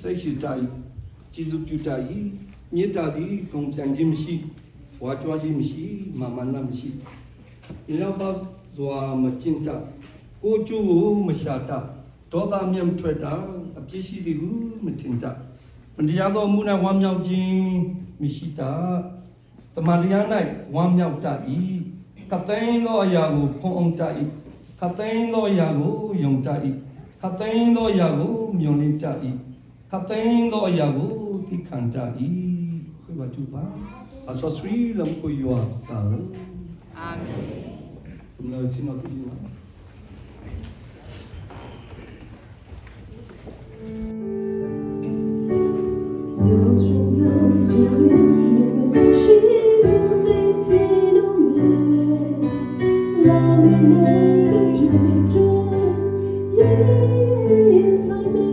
စိတ်ရှိတာကျေးဇူးပြုတာမြေတာဒီကုန်ပြန်ခြင်းမရှိဝါကြွားခြင်းမရှိမာမနာမရှိဒီလောက်ပါစွာမကျင့်တာကိုကျိုးကိုမရှာတာဒေါသမြတ်ထွက်တာအပြစ်ရှိသည်ဟုမထင်တာမတရားသောမှု၌ဝမ်းမြောက်ခြင်းမရှိတာတမန်တရား၌ဝမ်းမြောက်တတ်၏ကသိန်းသောအရာကိုဖုံးအောင်တတ်၏ကသိန်းသောအရာကိုယုံတတ်၏ကသိန်းသောအရာကိုမျှော်လင့်တတ်၏ကသိန်းသောအရာကိုသိခံတတ်၏ခွေးပါသူပါအဆောစရီလမ်ကိုယောဆာအာမင်ဘုရားရှင်တော်သူပါYour strength of joy, make the machine of the no man. Love me never to yes, I may.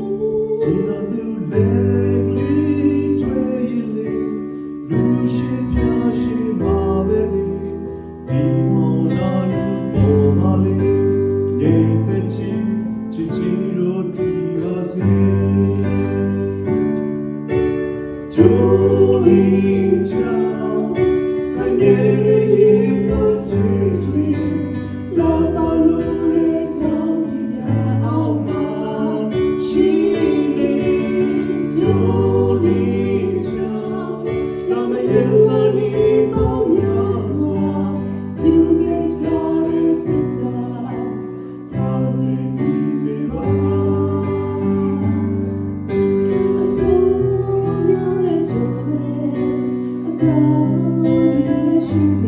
You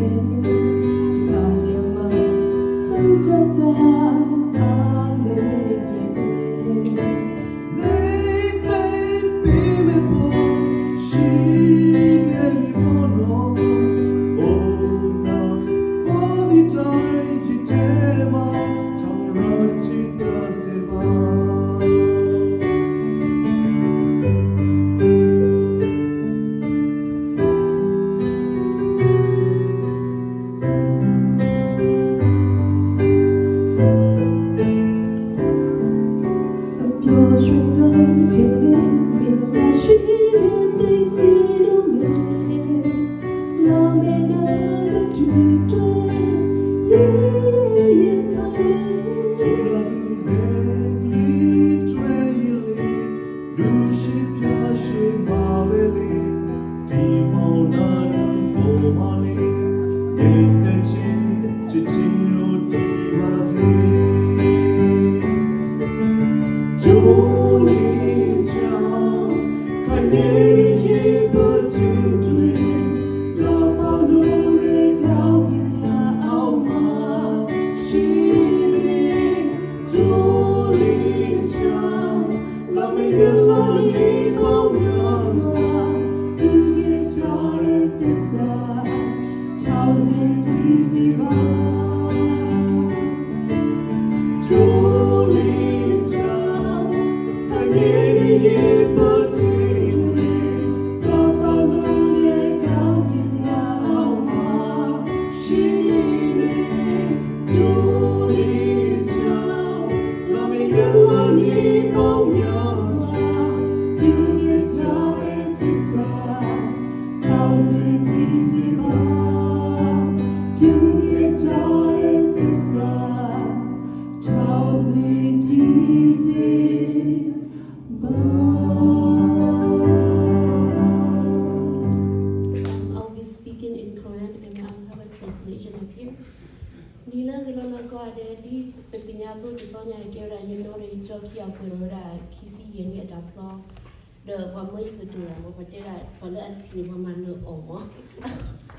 潮水滴滴吧，飘给家的地上，潮水滴滴吧。I'll be speaking in Korean and I'll have a translation up here. Nila gilona ko adeli petinya tu ditanya kira you know the joki akurora kisi yeni adaplo the wamai kutura mo patera pala asini mamano omo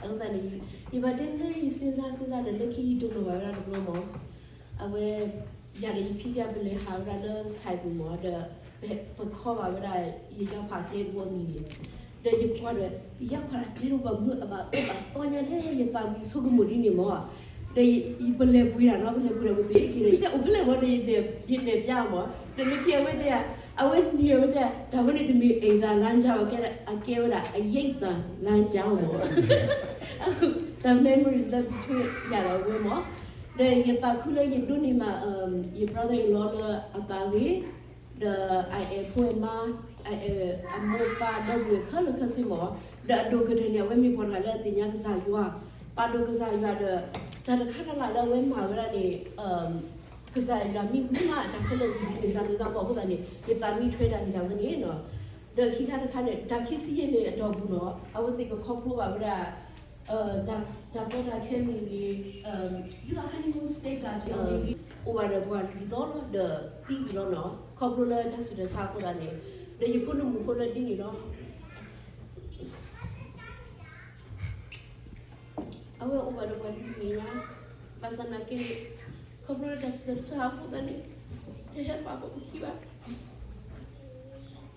aku tadi ibadende isinda the lucky to no wara no mo awe yari pia bele halga side mo the pakova wara yiga pakle bo mi the you kwada ya para kiro ba mu aba tonya de ye fa mi sugumuri ni mo they believe we are not believe we are big. They believe what they did their yama. The Nicky went there. I went near there. I wanted to meet a lunch. I get a gave a yata lunch. The memories that between Yara Wemo. The Yapakula Yadunima, your brother in law Atali, the I Poema, I Mopa, W. Color Casimo, the Dogania, when we put a letter in Yakazayua, Padokazayua, the Catalala when my ready, because I mean, not a color is an example of any, if I meet trade and Yavanino. The Kikata kind of Dakisi and a dog, I would think a couple of that. Dakota came in the honeymoon state that over the one with all of the people, no, couple of the Sakurani. Then you put them for the dinner. I went over the one but I'm not getting couple of the Sakurani. They have Papa Kiva.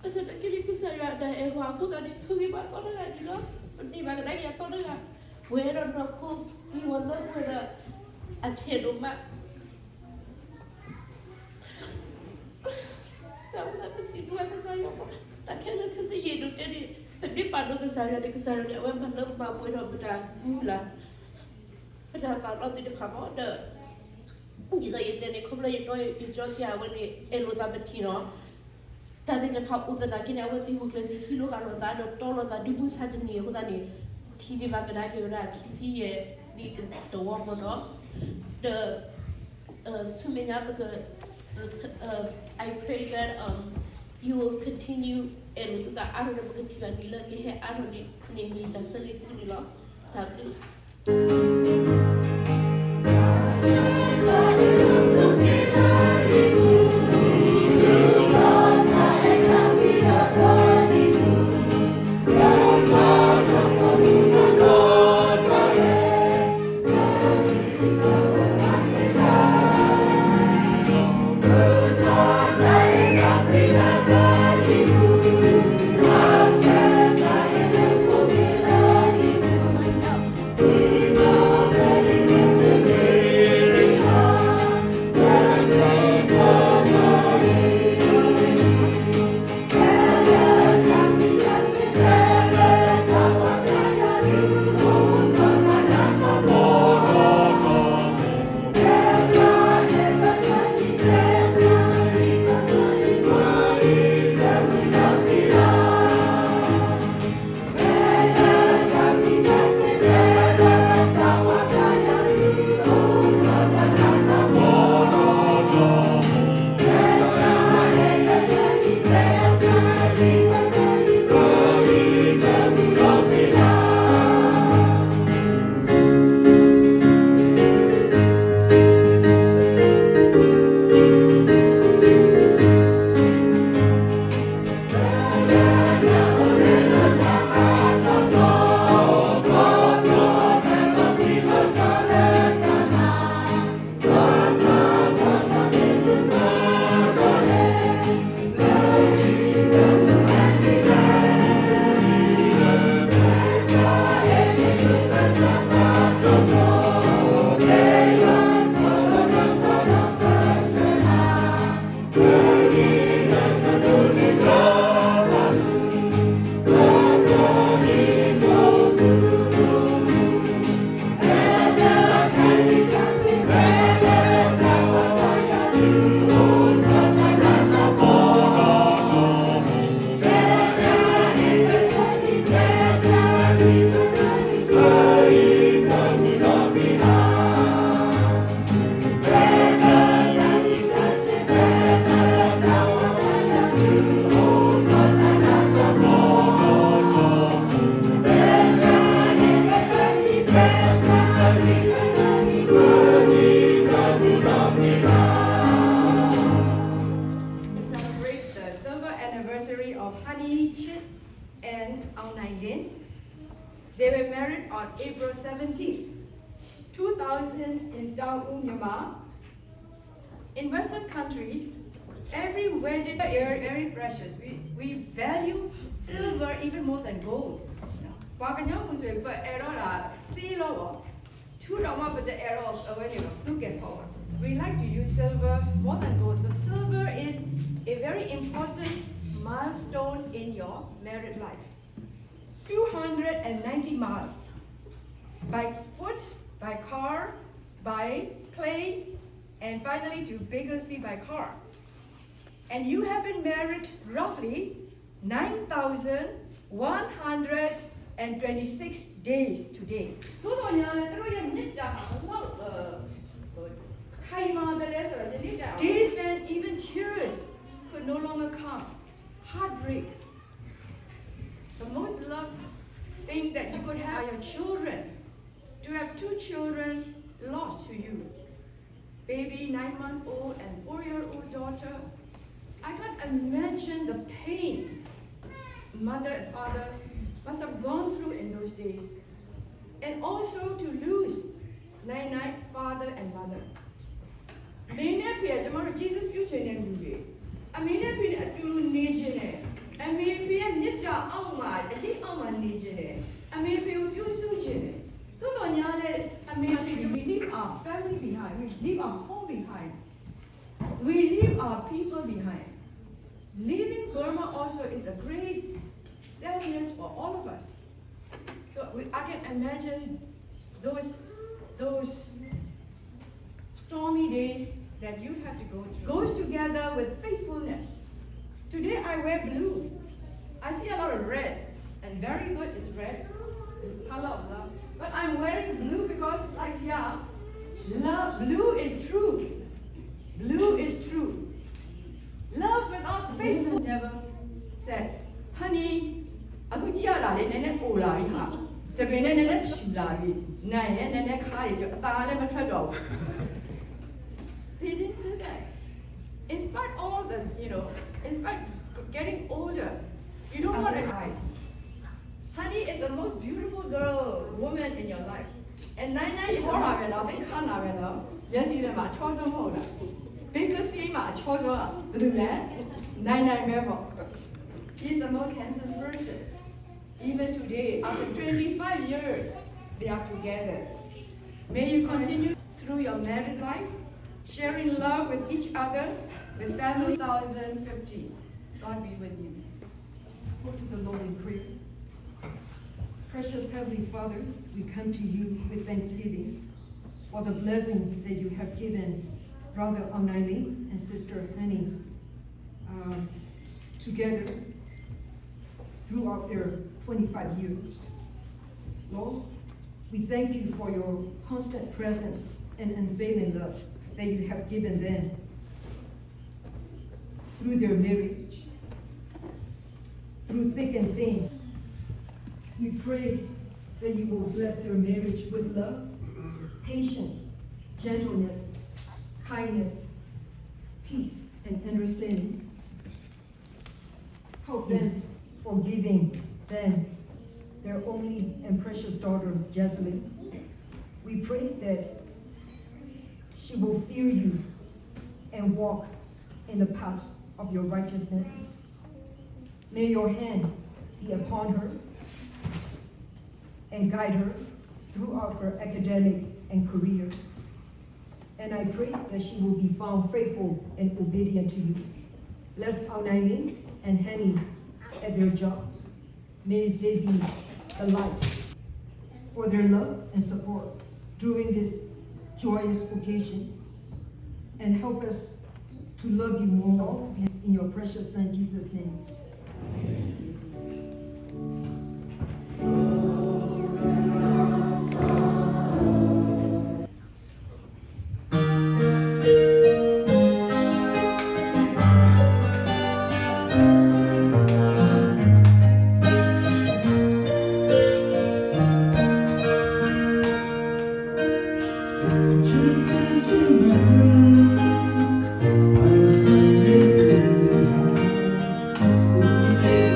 I said, I can't say that I put on it, so give up on it, you know, but if I get on it. Where on the coast, he was not with a cheduma. That was the situation. I can't look at the year to get it. The people look at Sarah, I went and looked about with a mula. But I thought not the papa. You know, you didn't come like you just here when it was a betino. Standing the pop with the Nakin, I was the who class he looked at that, or told that you was had near with any. TV Bagdadi Kisi the woman of the swimming up I pray that you will continue and with the other Tivadilla, you have other name the Sally Trinilla. They were married on April 17, 2000 in Daegu, Myanmar. In Western countries, every wedding is very precious. We value silver even more than gold. We like to use silver more than gold. So silver is a very important milestone in your married life. 290 miles by foot, by car, by plane, and finally to Bakersfield by car. And you have been married roughly 9,126 days today. Days when even tears could no longer come. Heartbreak. The most loved thing that you could have are your children. To have 2 children lost to you. Baby, 9-month-old and 4-year-old daughter. I can't imagine the pain mother and father must have gone through in those days. And also to lose Nai father and mother. Jesus future name. I mean, I've been at you nation. I may be a nita alma, a deep alma nation. I may be with you suchin. Don't yale, I may we leave our family behind, we leave our home behind. We leave our people behind. Leaving Burma also is a great sadness for all of us. So I can imagine those stormy days that you have to go through. Goes together with faithfulness. Today I wear blue. I see a lot of red, and very good is red, the color of love. But I'm wearing blue because, like love, blue is true. Blue is true. Love without faithfulness never said, honey, aku tiada le nenek ola ni ha. Sebenarnya nenek sudah ni. Naya nenek kaya je, tak ada macam tu. They didn't say that. In spite of all the, in spite of getting older, you don't want to advise. Honey is the most beautiful woman in your life. And Nai is all right now, they can't have it now. Yes, you know, choose them all. Because he chose Nai member. He's the most handsome person. Even today, after 25 years, they are together. May you continue through your married life, sharing love with each other, with family 2050. God be with you. Go to the Lord in prayer. Precious Heavenly Father, we come to you with thanksgiving for the blessings that you have given Brother Amnaili and Sister Honey together throughout their 25 years. Lord, we thank you for your constant presence and unfailing love that you have given them through their marriage, through thick and thin. We pray that you will bless their marriage with love, patience, gentleness, kindness, peace, and understanding. Help them for giving them their only and precious daughter, Jessamine. We pray that she will fear you and walk in the paths of your righteousness. May your hand be upon her and guide her throughout her academic and career. And I pray that she will be found faithful and obedient to you. Bless Aunaili and Henny at their jobs. May they be a light for their love and support during this joyous occasion. And help us to love you more in your precious Son, Jesus' name. Amen. Thank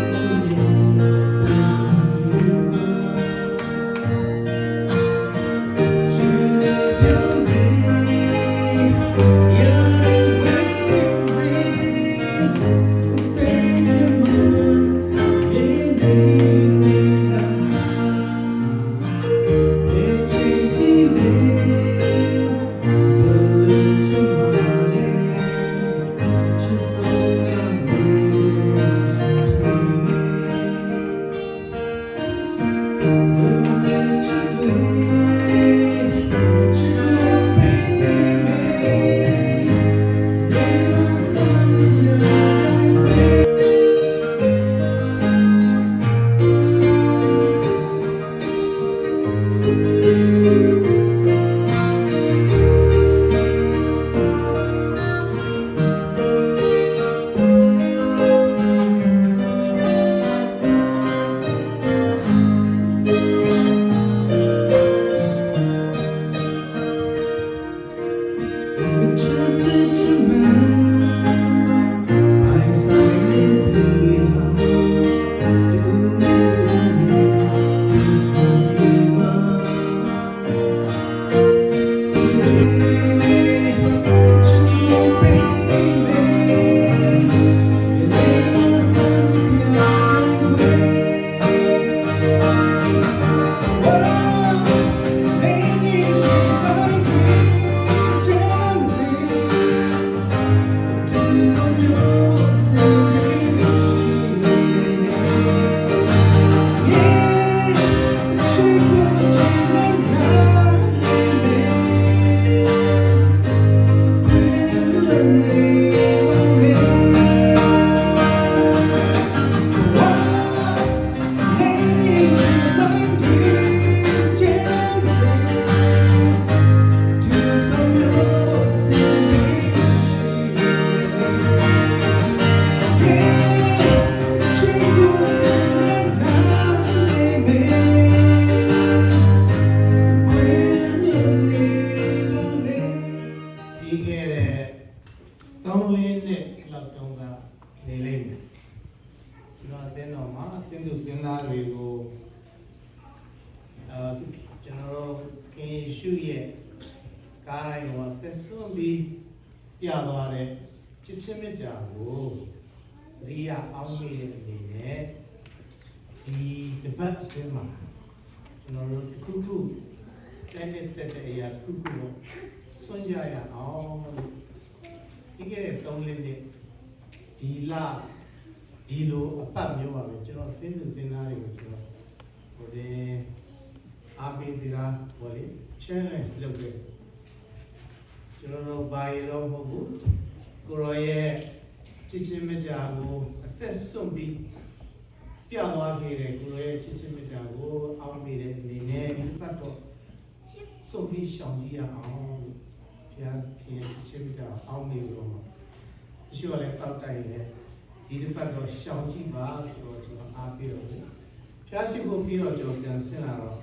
you. challenge လုပ်တယ်ကျွန်တော်တို့ဘာရတော့မဟုတ်ဘူးကိုရောရဲ့ချစ်ချင်းမြတ်တာကိုအသက်ဆုံးပြီးပြသွားခဲ့တယ်ကိုရောရဲ့ချစ်ချင်းမြတ်တာကိုအောင်းမိတဲ့အနေနဲ့ဒီဖတ်တော့ဆုံးပြီးရှောင်ကြည့်ရအောင်ဘုရားခင်ချစ်ချင်းမြတ်တာအောင်းမိလို့မရှိရလဲတောက်တိုင်တယ်ဒီတစ်ဖက်တော့ရှောင်ကြည့်ပါဆိုတော့ကျွန်တော်အားပေးတော့ဘုရားရှိခိုးပြီးတော့ကျွန်တော်ပြန်ဆင်းလာတော့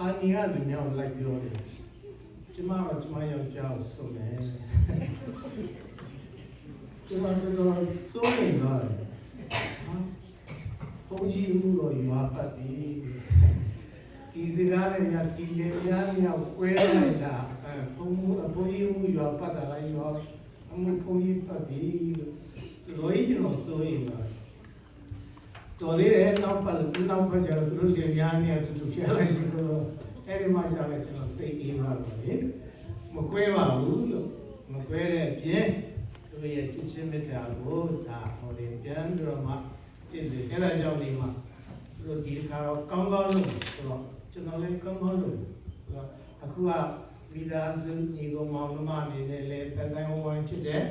ဟာနီကလူမျိုးလိုက်ပြောတယ်ကျမတို့ကျမယောက်ျားကိုစုံတယ်ကျမတို့စုံနေတော့ဘုန်းကြီးမှုတော့ရွာပတ်ပြီဒီစကားနဲ့များဒီလေများများကွဲလိုက်တာဘုန်းကြီးမှုရွာပတ်တာလိုက်ရွာအမှုဘုန်းကြီးပတ်ပြီလို့တော်ကြီးကျွန်တော်စိုးရင်တော့တော်သေးတယ်နောက်ပတ်ကျတော့သူတို့လေများများတူချလိုက်ရှိတော့အဲ့ဒီမှာကြာလည်းကျွန်တော်စိတ်အေးသွားတယ်လေမကွဲပါဘူးလို့မကွဲတဲ့အပြင်သူရဲ့ချစ်ချင်းမေတ္တာကိုဒါဟောတယ်ပြန်ပြီးတော့မှပြည့်တယ်အဲ့ဒါကြောင့်ဒီမှာသူတို့ဒီခါတော့ကောင်းကောင်းလို့ဆိုတော့ကျွန်တော်လည်းကောင်းကောင်းလို့ဆိုတော့အခုကမိသားစုညီကောင်မောင်နှမအနေနဲ့လည်းတန်တန်ဝိုင်းဖြစ်တယ်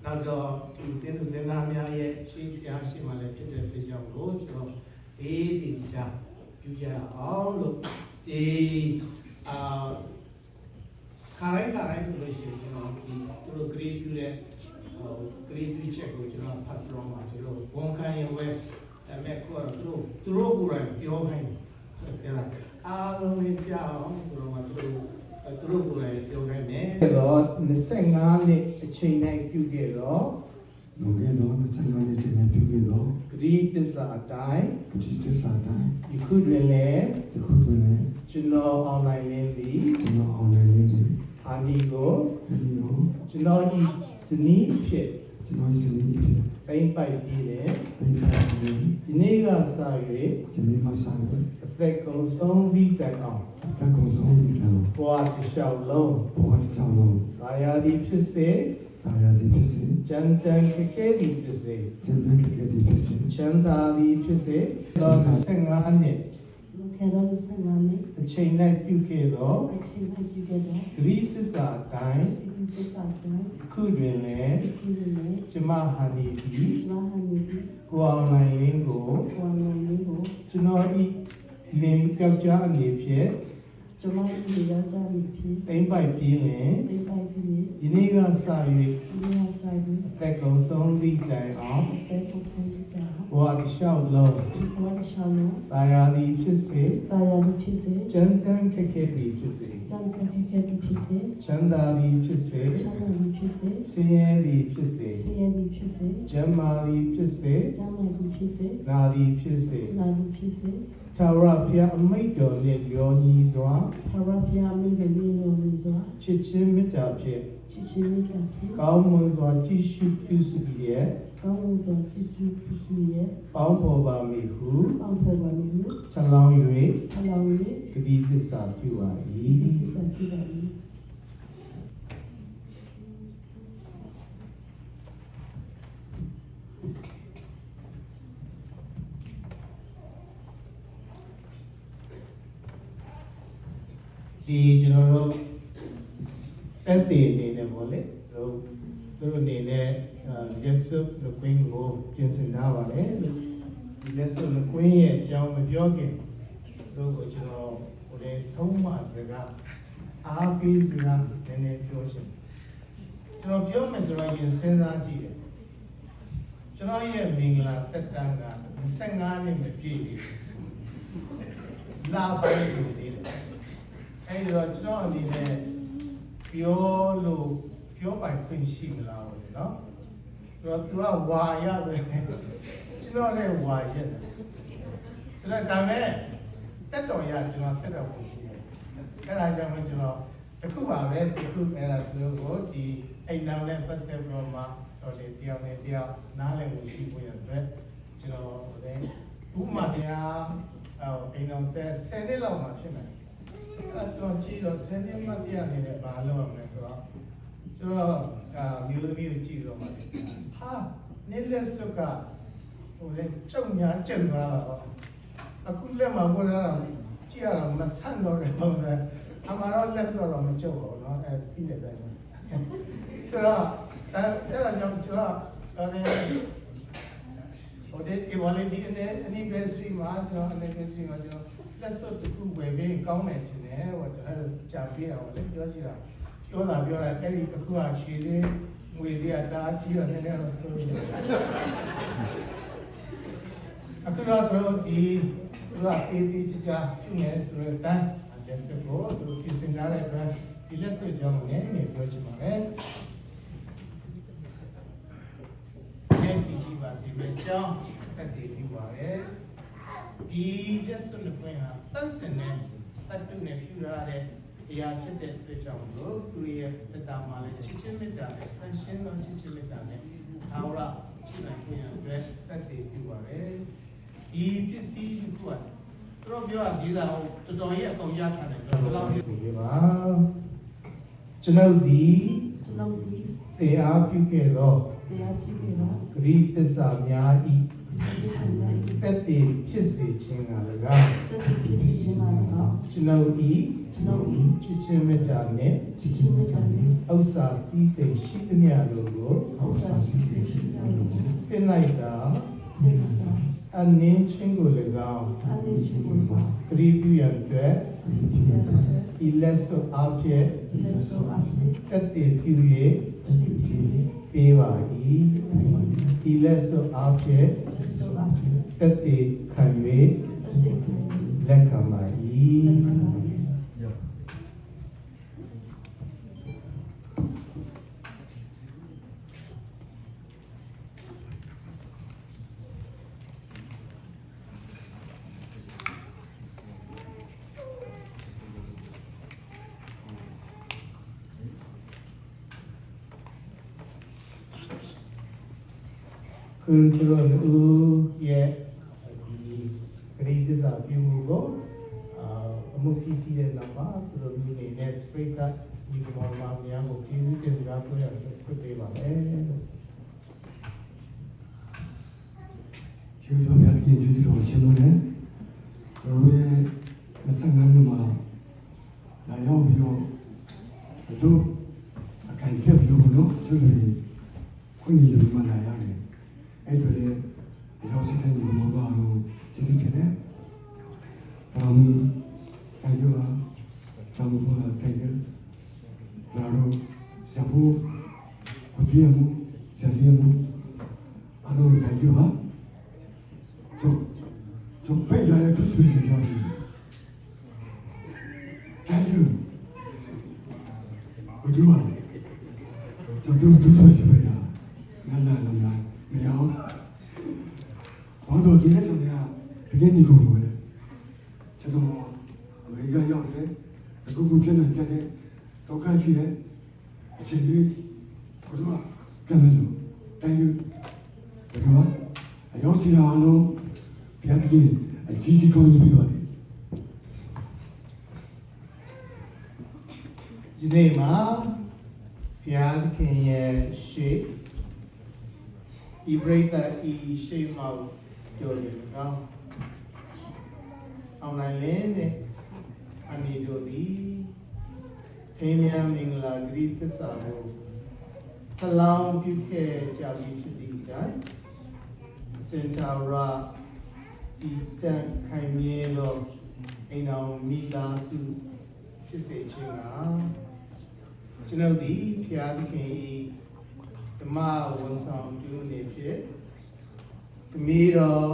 နောက်တော့ဒီတင်းသူတင်းသားများရဲ့ရှိပြားရှိမှလည်းဖြစ်တဲ့ဖြစ်ကြောင့်ကိုကျွန်တော်ဒီချာပြုကြအောင်လို့ဒီခါတိုင်းဆိုလို့ရှိရင်ကျွန်တော်ဒီသူတို့ grade ပြုတဲ့grade ပြုချက်ကိုကျွန်တော်ဖတ်ပြတော့မှကျွန်တော်ဝန်ခံရင်ဝဲအဲ့မဲ့ကိုတော့သူတို့ကိုယ်တိုင်ပြောခိုင်းတယ်အားလုံးလေးကြောက်ဆိုတော့မှသူတို့ကိုယ်တိုင်ပြောခိုင်းတယ်တော့25နှစ်အချိန်တိုင်းပြုခဲ့တော့လွန်ခဲ့သော25နှစ်ချိန်ပြုခဲ့သော grade သစ္စာအတိုင်း ဂတိသစ္စာတိုင်း ဒီခုတွင်လည်း ဒီခုတွင်လည်း ကျွန်တော် online လင်းသည် ကျွန်တော်အောင်နိုင်နေပြီ ဟာနီကို ဒီလို ကျွန်တော်ဤဇနီးဖြစ် ကျွန်တော်စီနီးဖြစ် သိမ့်ပိုက်ပြီးတယ် ပိတ်ပတ်ပြီး ဒီနေ့ကစ၍ ဒီနေ့မှစားတယ် အသက်ကုန်ဆုံးသည့်တိုင်အောင် တက္ကုံဆုံးပြီးတော့ ဘဝတစ်လျှောက်လုံး ဘဝတစ်ချောင်းလုံး ဒါယာဒီဖြစ်စေ အ တာယာသည်ဖြစ်စေ ကြံတန်ခက်ခဲသည်ဖြစ်စေ ကျန်တဲ့ကဲသည်ဖြစ်စေ ချမ်းသာသည်ဖြစ်စေတော့15နှစ် ခဲ့တော့ဒီဆက်လာနေ အချိန်၌ပြုခဲ့သော အချိန်လိုက်ကြည့်ခဲ့တော့ ဂရိသစ္စာအတိုင်း ဒီသစ္စာကြောင့် ခုတွင်လည်း ဒီနေ့ ကျမဟာနေသည် ကျွန်တော်ဟာနေပြီး ကိုအောင်နိုင်ရင်းကို ကိုယ်တော်လေးကို ကျွန်တော်ဤလင်ပြောက်ကြားအနေဖြင့် ကျွန်တော်ဒီရောက်ကြပြီဖြစ် အိမ်ပိုက်ပြီးလင် ဒီပိုက်ပြီး ဒီနေ့ကစ၍ ဒီဟာဆိုင်ပြီး အသက်ကုန်ဆုံးသည့်တိုင်အောင် တဲ့ပုံစံကြတာ ဘဝတစ်လျှောက်လုံး ဒီဘောရှောင်းလို့ တာယာသည်ဖြစ်စေ တာယာဒီဖြစ်စေ ကြံတန်းခက်ခဲသည်ဖြစ်စေ စံချက်ခဲခဲဒီဖြစ်စေ ချမ်းသာသည်ဖြစ်စေ ချမ်းသာဒီဖြစ်စေ ဆင်းရဲသည်ဖြစ်စေ ဆင်းရဲဒီဖြစ်စေ ကျမ်းမာသည်ဖြစ်စေ ကျမ်းမာဒီဖြစ်စေ နာသည်ဖြစ်စေ နာဒီဖြစ်စေ ထာဝရဘုရားအမိန့်တော်နှင့်လျော်ညီစွာ ထာဝရဘုရားမင်းရဲ့မျိုးမျိုးမျိုးစွာ ချစ်ချင်းမေတ္တာဖြင့် ချစ်ချင်းမိတ်ကဖြစ် ကောင်းမွန်စွာကြည်ရှုပြုစုလျက် ကောင်းမှုစွာချစ်စုပြုစုရဲ့ ပေါင်းဖော်ပါမည်ဟု အောက်ပေါ်ပါမည် ခြံလောင်း အလောင်းလေး ၍ဂတိသစ္စာပြုပါ ဒီ ၏ သစ္စာပြုပါလိမ့် ဒီကျွန်တော်တို့တက်တည်နေတယ်ပေါ့လေသူတို့အနေနဲ့ရက်စုလူကွင်းကိုပြင်ဆင်ထားပါတယ်ဒီရက်စုလူကွင်းရဲ့အကြောင်းမပြောခင်တို့ကိုကျွန်တော်ဟိုလေဆုံးမစကားအားပေးစကားနည်းနည်းပြောချင်ကျွန်တော်ပြောမယ်ဆိုတော့ရင်စဉ်းစားကြည့်တယ်ကျွန်တော်ရဲ့မင်္ဂလာတက်တန်းက25နှစ်မပြည့်ဘူးလာပိုင်းကိုနေတယ်အဲ့တော့ကျွန်တော်အနေနဲ့ပြောပိုင်ခွင့်ရှိမလားလို့เนาะဆိုတော့သူကဝါရတယ်ကျွန်တော်လည်းဝါရတယ်ဆိုတော့ဒါမဲ့တက်တော်ရကျွန်တော်တက်တော်ကိုရှိတယ်အဲ့ဒါကြောင့်ကျွန်တော်တခုပါပဲတခုအဲ့ဒါသူတို့ကိုဒီအိမ်နောက်နဲ့ပတ်သက်ပြီးတော့မှတော်လေတယောက်နဲ့တယောက်နားလည်မှုရှိဖို့ရတဲ့ကျွန်တော်လည်းဥပမာတရားအိမ်နောက်တဲ့10နှစ်လောက်မှဖြစ်မယ်အဲ့တော့ကြည့်တော့ဆယ်နှစ်မှတရားနေတယ်ဘာလို့ရမလဲဆိုတော့ကျွန်တော်မျိုးသမီးကိုကြည့်တော့မှဟာနေလက်စုကဟိုလေကြုံညာကျင်သွားတာပေါ့အခုလက်မှာပေါ်လာတာကြည့်ရတော့မဆန့်တော့တဲ့ပုံစံအမှားတော့လက်စုတော့မကျုပ်ဘူးเนาะအဲ့ပြီးတဲ့တိုင်းဆိုတော့အဲ့ဒါကြောင့်ကျွန်တော်လည်းဟိုဒီဝါလေးဒီanniversary မှာကျွန်တော် anniversary မှာကျွန်တော်လက်စုတစ်ခုဝယ်ပြီးကောင်းတယ်ထင်တယ်ဟိုကျွန်တော်ကြာပေးတာပေါ့လေပြောကြည့်တာပြောတာအဲ့ဒီအခုကရွှေစင်းငွေစည်းအတားကြီးတော့နည်းနည်းတော့စိုးတယ်အခုတော့တို့ဒီတို့အသေးသေးချာပြုနေဆိုတော့တန်းလက်စုကိုတို့ပြင်ဆင်ထားတဲ့အတွက်ဒီလက်စုကြောင့်လည်းနေပြောချင်ပါတယ်ဒီရှိပါစီပဲကြောင်းတက်တည်ပြီးပါရဲ့ဒီလက်စွပ်နှစ်ပွင့်ဟာတန့်စင်တဲ့တတ်တုနဲ့ပြုရတဲ့အရာဖြစ်တဲ့အတွက်ကြောင့်လို့သူရဲ့တတမှာလည်းချစ်ချင်းမေတ္တာနဲ့တန်ရှင်းသောချစ်ချင်းမေတ္တာနဲ့သာဝရချစ်နိုင်ခွင့်ရတဲ့တတ်တည်ပြုပါရဲ့ဒီပစ္စည်းတစ်ခုကသူတို့ပြောတာဒီသာဟိုတော်တော်ကြီးအကုန်ရထားတယ်ဘယ်လောက်ဖြစ်နေပါကျွန်ုပ်ဒီ ကျွန်တော်ဒီ သေအားပြုခဲ့သော တရားပြုခဲ့တော့ ဂရိသစ္စာများဤ ဒီဆန္ဒရေး သက်တည်ဖြစ်စေခြင်းက၎င်း တက်ဖြစ်စီခြင်းလာတော့ ကျွန်ုပ်ဤ ကျွန်တော်ဒီ ချစ်ချင်းမေတ္တာနှင့် ချစ်ချင်းမိတ်ကလေး ဥစ္စာစည်းစိမ်ရှိသမျှတို့ကို ဟောစာစီစီချင်တယ်လို့ ဖိလိုက်တာ ဒီမှာတော့ အနင်းချင်းကို၎င်း အနေရှိဖို့ပါ ဂရိပြုရန်အတွက် ဒီရတဲ့ ဤလက်စွပ်အားဖြင့် လက်စောအပ်တဲ့ သက်တည်ပြု ဒီဒီ ၍ပေးပါ၏ဤလက်စွပ်အားဖြင့် လက်စောအပ်တဲ့ သက်တည်ခံ၍ တဲ့ လက်ခံပါ၏ คุณครูရဲ့ဒီဂရိသစ္စာပြုမှုကိုအမှုဖြစ်စီတဲ့နောက်မှာသူတို့မျိုးနေနဲ့ပြိဿ ဒီကောင်မများကိုကျေးဇူးတင်စကားပြောရခွင့်ပေးပါမယ် ကျေးဇူးများတင်ကျေးဇူးတော်ရှင်တို့လည်းကျွန်တော်ရဲ့25နှစ်မှာလာရောက်ပြီးတော့တို့အကင်ပြပြီးတော့ကျွန်တော်ခွင့်ရယူမှလာရတယ်အဲ့ဒါလည်းရောက်စီတဲ့ညီမကတော့ကျေးဇူးတင်တယ်thank you from thank you claro sabu odiamu sabiamu ano thank you ha to pay la to switch the job thank you odua to switch the job la me yao baado dine to ne tege ni ko lo beကျွန်တော်အမေရိကန်ရောက်တယ်အခုဖြစ်နေကြတဲ့ဒုက္ခကြီးရဲ့အချိန်လေးဘုရားပြန်လို့တိုင်းယူဘုရားအယောစီအောင်လို့ပြန်ကြည့်အကြီးကြီးကောင်းကြီးပြီးပါစေ ဒီနေ့မှာဘုရားသခင်ရဲ့ရှေ့ဤပရိသတ်ဤရှေ့မှာပြောနေတော့အောင်နိုင်လင်းနဲ့အမီတို့သည်ထေမြန်းမင်္ဂလာဂရိသစ္စာကိုထလောင်းပြုခဲ့ကြပြီးဖြစ်သည့်အတိုင်းအစင်တာရဒီတန်ခိုင်မြဲသောအိမ်တော်မိသားစုဖြစ်စေခြင်းကကျွန်ုပ်သည်ဖျားသခင်၏ဓမ္မဝန်ဆောင်ပြုနေဖြစ်ခမည်းတော်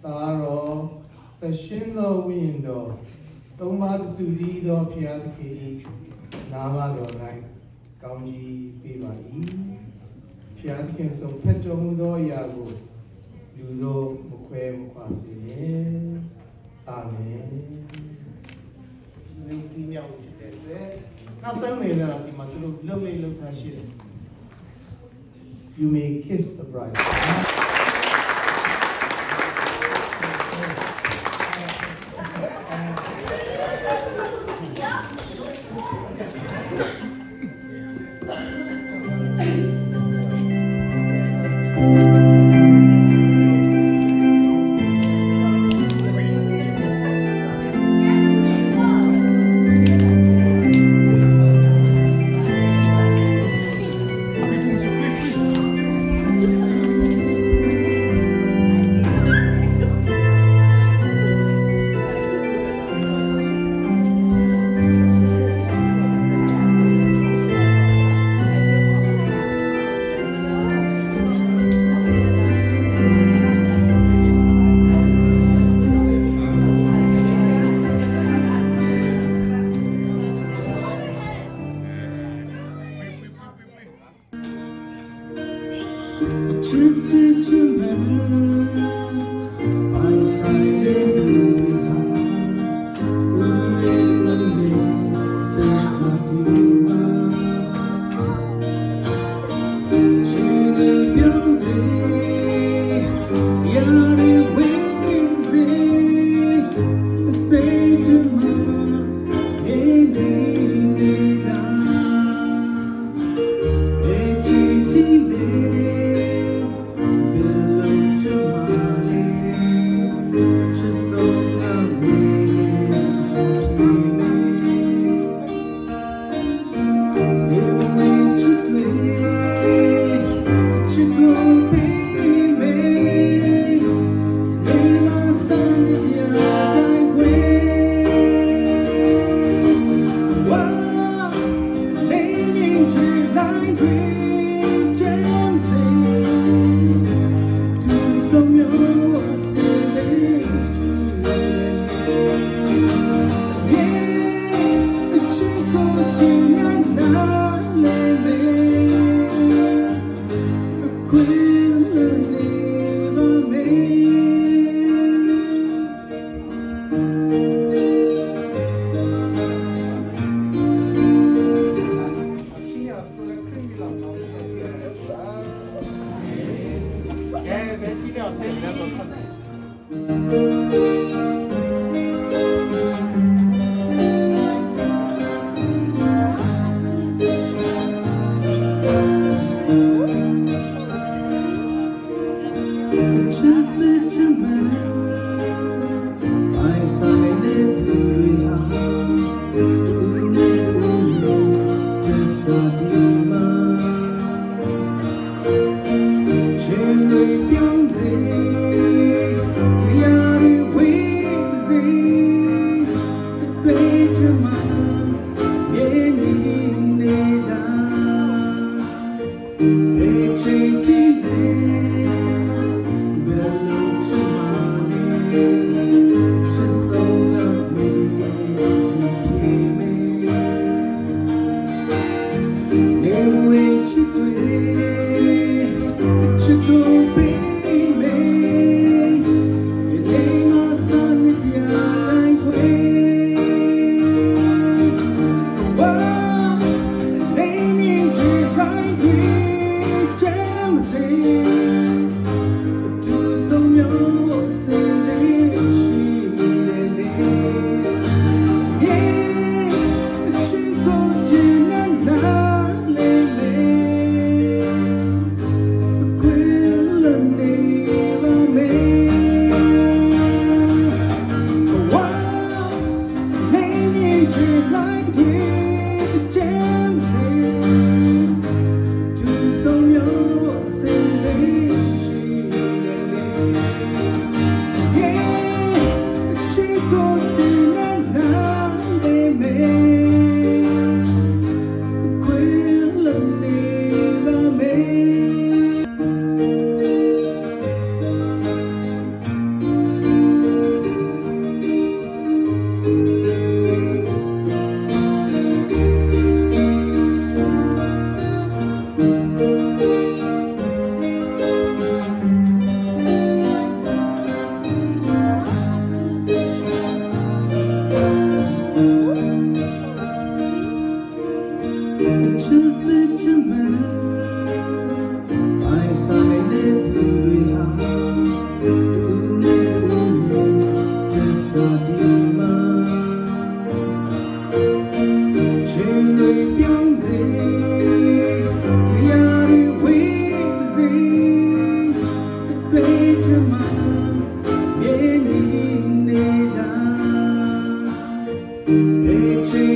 သားတော်သရှင်သောဝိညာဉ်တော်သုံးပါးစုတည်းသောဖျားသခင်၏နာမတော်၌ကောင်းကြီးပေးပါ၏ဖျားသခင်ဆုံးဖက်တော်မူသောအရာကိုလူတို့မခွဲမခွာစေနဲ့အာမင်ဒီမြောက်ဖြစ်တဲ့အတွက်နောက်ဆုံးနေတော့ဒီမှာသူတို့လှုပ်လှုပ်ထားရှိတယ် You may kiss the bride It's